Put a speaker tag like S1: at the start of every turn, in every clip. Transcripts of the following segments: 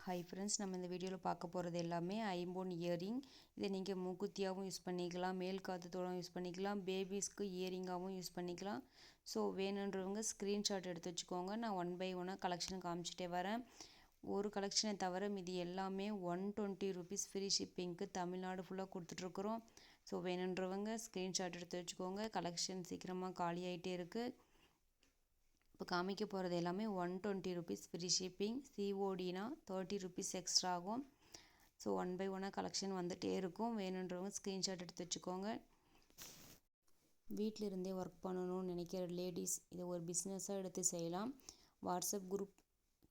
S1: Hi friends, நம்ம இந்த வீடியோவில் பார்க்க போகிறது எல்லாமே ஐம்பொன் இயரிங். இதை நீங்கள் மூக்குத்தியாகவும் யூஸ் பண்ணிக்கலாம், மேல் காத்துத்தோடும் யூஸ் பண்ணிக்கலாம், பேபிஸ்க்கு இயரிங்காகவும் யூஸ் பண்ணிக்கலாம். ஸோ வேணுன்றவங்க ஸ்க்ரீன்ஷாட் எடுத்து வச்சுக்கோங்க. நான் 1 by 1 கலெக்ஷன் காமிச்சிட்டே வரேன். ஒரு கலெக்ஷனை தவிர மீதி எல்லாமே 120 rupees ஃப்ரீ ஷிப்பிங்க்கு தமிழ்நாடு ஃபுல்லாக கொடுத்துட்ருக்குறோம். ஸோ வேணுன்றவங்க ஸ்க்ரீன்ஷாட் எடுத்து வச்சுக்கோங்க. கலெக்ஷன் சீக்கிரமாக காலி ஆகிட்டே இருக்குது. இப்போ காமிக்க போகிறது எல்லாமே 120 rupees ஃப்ரீ ஷிப்பிங். சிஓடினா 30 rupees எக்ஸ்ட்ரா ஆகும். ஸோ 1 by 1 கலெக்ஷன் வந்துகிட்டே இருக்கும். வேணுன்றவங்க ஸ்க்ரீன்ஷாட் எடுத்து வச்சுக்கோங்க. வீட்டில் இருந்தே ஒர்க் பண்ணணும்னு நினைக்கிற லேடிஸ் இதை ஒரு பிஸ்னஸாக எடுத்து செய்யலாம். வாட்ஸ்அப் குரூப்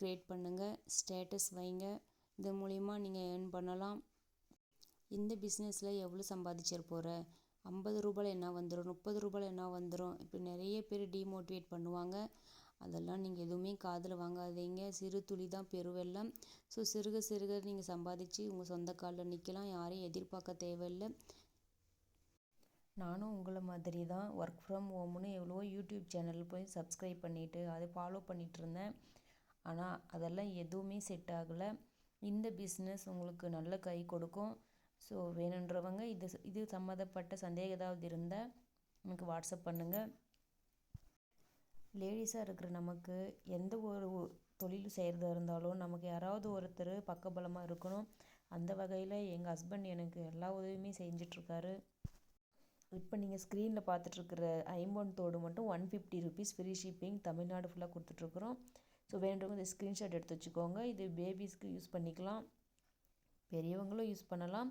S1: க்ரியேட் பண்ணுங்கள், ஸ்டேட்டஸ் வைங்க. இதன் மூலிமா நீங்கள் ஏர்ன் பண்ணலாம். இந்த பிஸ்னஸில் எவ்வளோ சம்பாதிச்சிட போகிற, 50 ரூபாயில் என்ன வந்துடும், 30 ரூபாயில் என்ன வந்துடும், இப்போ நிறைய பேர் டிமோட்டிவேட் பண்ணுவாங்க. அதெல்லாம் நீங்கள் எதுவுமே காதில் வாங்காதீங்க. சிறு துளி தான் பெருவெள்ளம். ஸோ சிறுக சிறுக நீங்கள் சம்பாதிச்சு உங்கள் சொந்த காலில் நிற்கலாம். யாரையும் எதிர்பார்க்க தேவையில்லை. நானும் உங்களை மாதிரி தான் ஒர்க் ஃப்ரம் ஹோம்னு எவ்வளோ யூடியூப் சேனல் போய் சப்ஸ்கிரைப் பண்ணிவிட்டு அதை ஃபாலோ பண்ணிகிட்டு இருந்தேன். ஆனால் அதெல்லாம் எதுவுமே செட் ஆகலை. இந்த பிஸ்னஸ் உங்களுக்கு நல்ல கை கொடுக்கும். ஸோ வேணுன்றவங்க இது சம்மந்தப்பட்ட சந்தேகம் ஏதாவது இருந்தால் எனக்கு வாட்ஸ்அப் பண்ணுங்கள். லேடிஸாக இருக்கிற நமக்கு எந்த ஒரு தொழில் செய்கிறதா இருந்தாலும் நமக்கு யாராவது ஒருத்தர் பக்கபலமாக இருக்கணும். அந்த வகையில் எங்கள் ஹஸ்பண்ட் எனக்கு எல்லா உதவியுமே செஞ்சிட்ருக்காரு. இப்போ நீங்கள் ஸ்க்ரீனில் பார்த்துட்ருக்கிற ஐம்பொன் தோடு மட்டும் 150 rupees ஃப்ரீ ஷிப்பிங் தமிழ்நாடு ஃபுல்லாக கொடுத்துட்ருக்குறோம். ஸோ வேணுன்றவங்க இந்த ஸ்க்ரீன்ஷாட் எடுத்து வச்சுக்கோங்க. இது பேபிஸ்க்கு யூஸ் பண்ணிக்கலாம், பெரியவங்களும் யூஸ் பண்ணலாம்.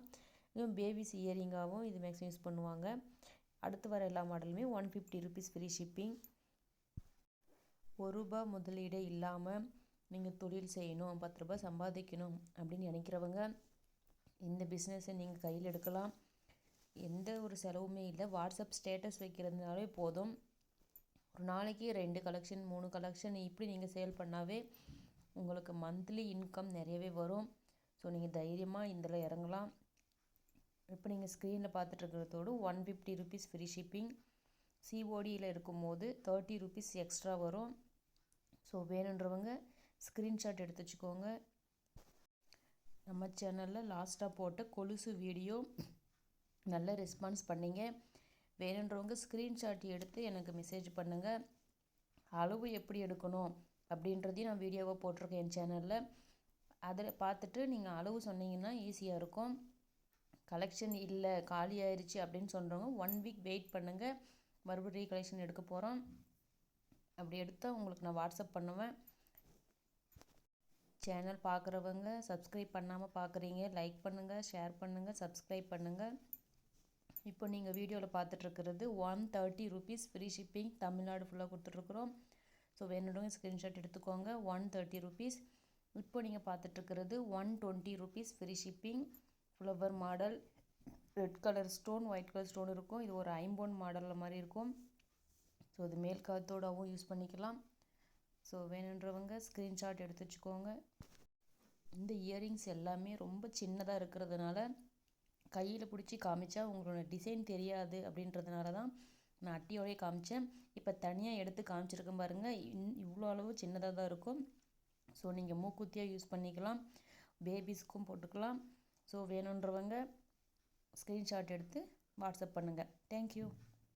S1: இதுவும் பேபிஸ் இயரிங்காகவும் இது மேக்ஸிமம் யூஸ் பண்ணுவாங்க. அடுத்து வர எல்லா மாடலுமே 150 rupees ஃப்ரீ ஷிப்பிங். ₹1 முதலீடே இல்லாமல் நீங்கள் தொழில் செய்யணும், 10 ரூபாய் சம்பாதிக்கணும் அப்படின்னு நினைக்கிறவங்க இந்த பிஸ்னஸை நீங்கள் கையில் எடுக்கலாம். எந்த ஒரு செலவுமே இல்லை. வாட்ஸ்அப் ஸ்டேட்டஸ் வைக்கிறதுனாலே போதும். ஒரு நாளைக்கு 2 கலெக்ஷன் 3 கலெக்ஷன் இப்படி நீங்கள் சேல் பண்ணாவே உங்களுக்கு மந்த்லி இன்கம் நிறையவே வரும். ஸோ நீங்கள் தைரியமாக இதில் இறங்கலாம். இப்போ நீங்கள் ஸ்க்ரீனில் பார்த்துட்ருக்கிறதோடு 150 rupees ஃப்ரீ ஷிப்பிங். சிஓடியில் இருக்கும்போது 30 rupees எக்ஸ்ட்ரா வரும். ஸோ வேணுன்றவங்க ஸ்க்ரீன்ஷாட் எடுத்து வச்சுக்கோங்க. நம்ம சேனலில் லாஸ்ட்டாக போட்ட கொலுசு வீடியோ நல்ல ரெஸ்பான்ஸ் பண்ணிங்க. வேணுன்றவங்க ஸ்க்ரீன்ஷாட் எடுத்து எனக்கு மெசேஜ் பண்ணுங்கள். அளவு எப்படி எடுக்கணும் அப்படின்றதையும் நான் வீடியோவை போட்டிருக்கேன் என் சேனலில். அதில் பார்த்துட்டு நீங்கள் அளவு சொன்னீங்கன்னா ஈஸியாக இருக்கும். கலெக்ஷன் இல்லை காலி ஆயிடுச்சு அப்படின்னு சொல்கிறவங்க 1 week வெயிட் பண்ணுங்கள். மறுபடியும் கலெக்ஷன் எடுக்க போகிறோம். அப்படி எடுத்தால் உங்களுக்கு நான் வாட்ஸ்அப் பண்ணுவேன். சேனல் பார்க்குறவங்க சப்ஸ்கிரைப் பண்ணாமல் பார்க்குறீங்க, லைக் பண்ணுங்கள், ஷேர் பண்ணுங்கள், சப்ஸ்கிரைப் பண்ணுங்கள். இப்போ நீங்கள் வீடியோவில் பார்த்துட்ருக்கிறது 130 rupees ஃப்ரீ ஷிப்பிங் தமிழ்நாடு ஃபுல்லாக கொடுத்துட்ருக்குறோம். ஸோ வேணுன்றவங்க ஸ்க்ரீன்ஷாட் எடுத்துக்கோங்க. 130 rupees. இப்போ நீங்கள் பார்த்துட்ருக்கிறது 120 rupees free shipping. Flower model, red colour stone, white colour stone இருக்கும். இது ஒரு ஐம்பொன் மாடலில் மாதிரி இருக்கும். ஸோ இது மேல் காத்தோடாகவும் யூஸ் பண்ணிக்கலாம். ஸோ வேணுன்றவங்க ஸ்க்ரீன்ஷாட் எடுத்து வச்சுக்கோங்க. இந்த இயரிங்ஸ் எல்லாமே ரொம்ப சின்னதாக இருக்கிறதுனால கையில் பிடிச்சி காமிச்சா உங்களோட டிசைன் தெரியாது அப்படின்றதுனால தான் நான் அட்டியோடய காமிச்சேன். இப்போ தனியாக எடுத்து காமிச்சிருக்கேன் பாருங்கள். இவ்வளோ அளவு சின்னதாக தான் இருக்கும். ஸோ நீங்கள் மூக்குத்தியாக யூஸ் பண்ணிக்கலாம், பேபிஸ்க்கும் போட்டுக்கலாம். ஸோ வேணுன்றவங்க ஸ்க்ரீன்ஷாட் எடுத்து வாட்ஸ்அப் பண்ணுங்கள். தேங்க்யூ.